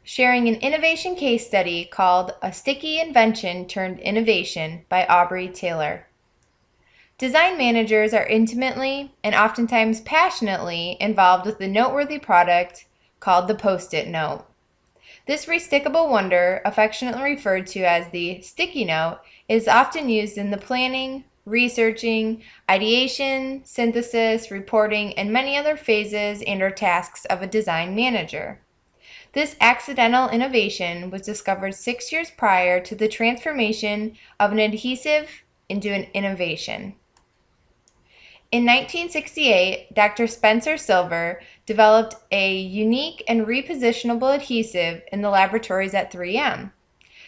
sharing an innovation case study called A Sticky Invention Turned Innovation by Aubrey Taylor. Design managers are intimately and oftentimes passionately involved with the noteworthy product called the Post-it note. This restickable wonder, affectionately referred to as the sticky note, is often used in the planning, researching, ideation, synthesis, reporting, and many other phases and/or tasks of a design manager. This accidental innovation was discovered 6 years prior to the transformation of an adhesive into an innovation. In 1968, Dr. Spencer Silver developed a unique and repositionable adhesive in the laboratories at 3M.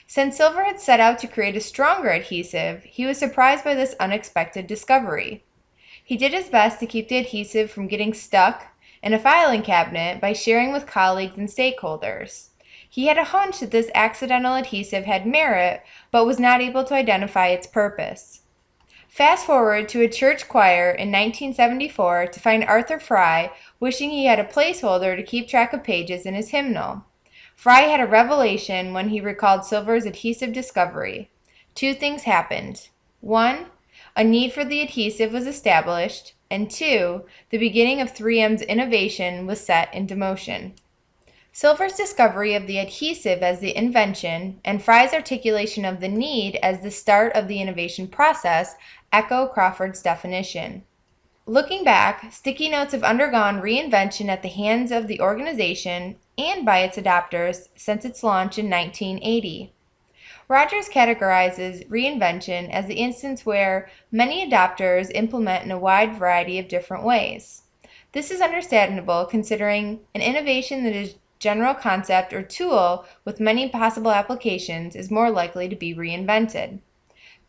Since Silver had set out to create a stronger adhesive, he was surprised by this unexpected discovery. He did his best to keep the adhesive from getting stuck in a filing cabinet by sharing with colleagues and stakeholders. He had a hunch that this accidental adhesive had merit, but was not able to identify its purpose. Fast forward to a church choir in 1974 to find Arthur Fry wishing he had a placeholder to keep track of pages in his hymnal. Fry had a revelation when he recalled Silver's adhesive discovery. Two things happened. One, a need for the adhesive was established, and two, the beginning of 3M's innovation was set into motion. Silver's discovery of the adhesive as the invention and Fry's articulation of the need as the start of the innovation process echo Crawford's definition. Looking back, sticky notes have undergone reinvention at the hands of the organization and by its adopters since its launch in 1980. Rogers categorizes reinvention as the instance where many adopters implement in a wide variety of different ways. This is understandable considering an innovation that is general concept or tool with many possible applications is more likely to be reinvented.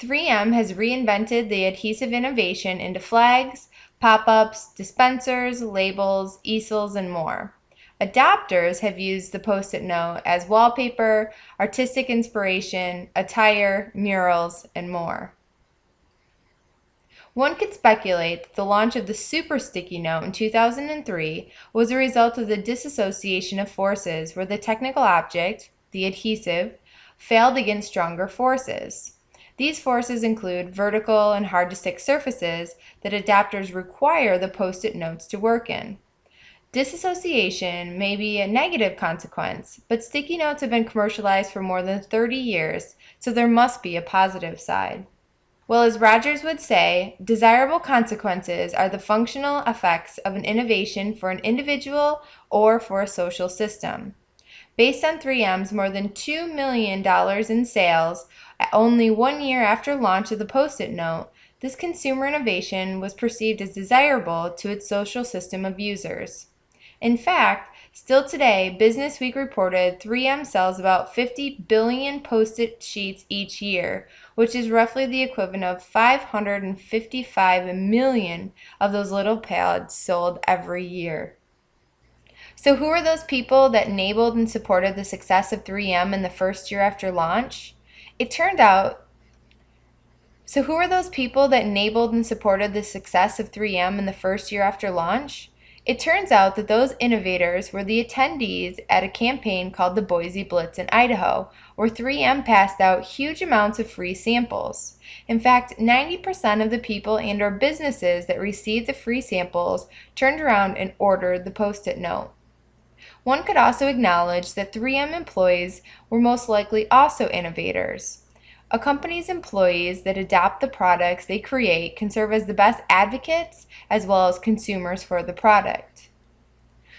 3M has reinvented the adhesive innovation into flags, pop-ups, dispensers, labels, easels, and more. Adopters have used the Post-it note as wallpaper, artistic inspiration, attire, murals, and more. One could speculate that the launch of the Super Sticky Note in 2003 was a result of the disassociation of forces where the technical object, the adhesive, failed against stronger forces. These forces include vertical and hard-to-stick surfaces that adapters require the Post-it notes to work in. Disassociation may be a negative consequence, but sticky notes have been commercialized for more than 30 years, so there must be a positive side. Well, as Rogers would say, desirable consequences are the functional effects of an innovation for an individual or for a social system. Based on 3M's more than $2 million in sales only 1 year after launch of the Post-it note, this consumer innovation was perceived as desirable to its social system of users. In fact, still today, Business Week reported 3M sells about 50 billion Post-it sheets each year, which is roughly the equivalent of 555 million of those little pads sold every year. So who are those people that enabled and supported the success of 3M in the first year after launch? It turned out those innovators were the attendees at a campaign called the Boise Blitz in Idaho, where 3M passed out huge amounts of free samples. In fact, 90% of the people and/or businesses that received the free samples turned around and ordered the Post-it note. One could also acknowledge that 3M employees were most likely also innovators. A company's employees that adopt the products they create can serve as the best advocates as well as consumers for the product.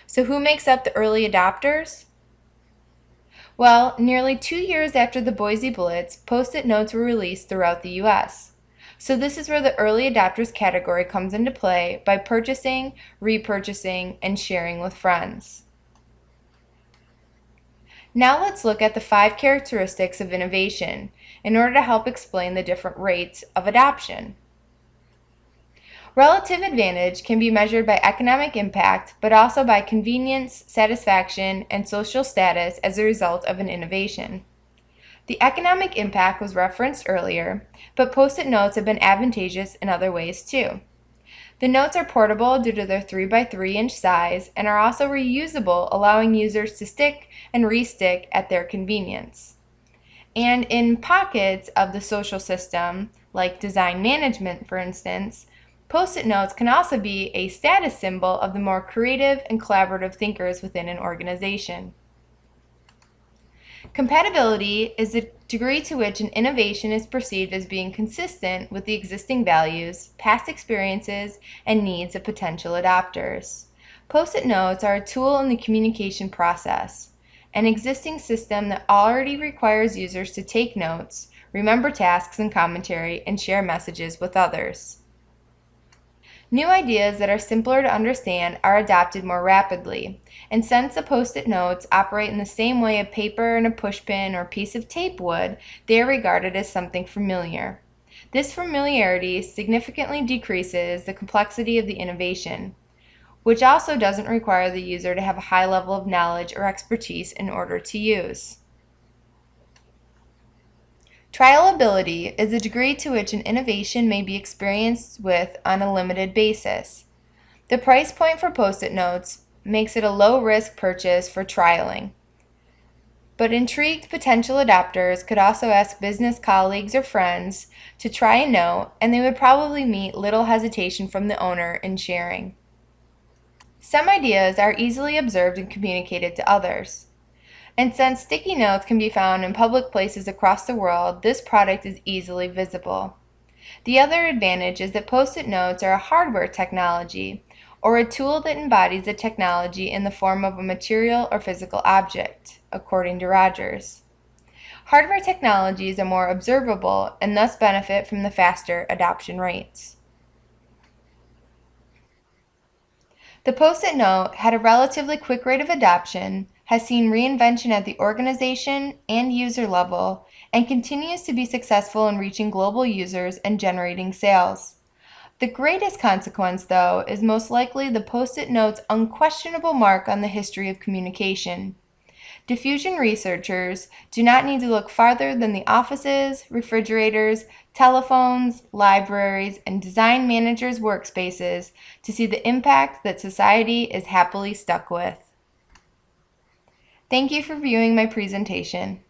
So who makes up the early adopters? Well, nearly 2 years after the Boise Blitz, Post-it notes were released throughout the U.S. So this is where the early adopters category comes into play by purchasing, repurchasing, and sharing with friends. Now let's look at the 5 characteristics of innovation in order to help explain the different rates of adoption. Relative advantage can be measured by economic impact, but also by convenience, satisfaction, and social status as a result of an innovation. The economic impact was referenced earlier, but Post-it notes have been advantageous in other ways too. The notes are portable due to their 3 by 3-inch size and are also reusable, allowing users to stick and restick at their convenience. And in pockets of the social system, like design management for instance, Post-it notes can also be a status symbol of the more creative and collaborative thinkers within an organization. Compatibility is the degree to which an innovation is perceived as being consistent with the existing values, past experiences, and needs of potential adopters. Post-it notes are a tool in the communication process, an existing system that already requires users to take notes, remember tasks and commentary, and share messages with others. New ideas that are simpler to understand are adopted more rapidly, and since the Post-it notes operate in the same way a paper and a pushpin or piece of tape would, they are regarded as something familiar. This familiarity significantly decreases the complexity of the innovation, which also doesn't require the user to have a high level of knowledge or expertise in order to use. Trialability is the degree to which an innovation may be experienced with on a limited basis. The price point for Post-it notes makes it a low-risk purchase for trialing. But intrigued potential adopters could also ask business colleagues or friends to try a note, and they would probably meet little hesitation from the owner in sharing. Some ideas are easily observed and communicated to others. And since sticky notes can be found in public places across the world, this product is easily visible. The other advantage is that Post-it notes are a hardware technology, or a tool that embodies the technology in the form of a material or physical object, according to Rogers. Hardware technologies are more observable and thus benefit from the faster adoption rates. The Post-it note had a relatively quick rate of adoption, has seen reinvention at the organization and user level, and continues to be successful in reaching global users and generating sales. The greatest consequence, though, is most likely the Post-it note's unquestionable mark on the history of communication. Diffusion researchers do not need to look farther than the offices, refrigerators, telephones, libraries, and design managers' workspaces to see the impact that society is happily stuck with. Thank you for viewing my presentation.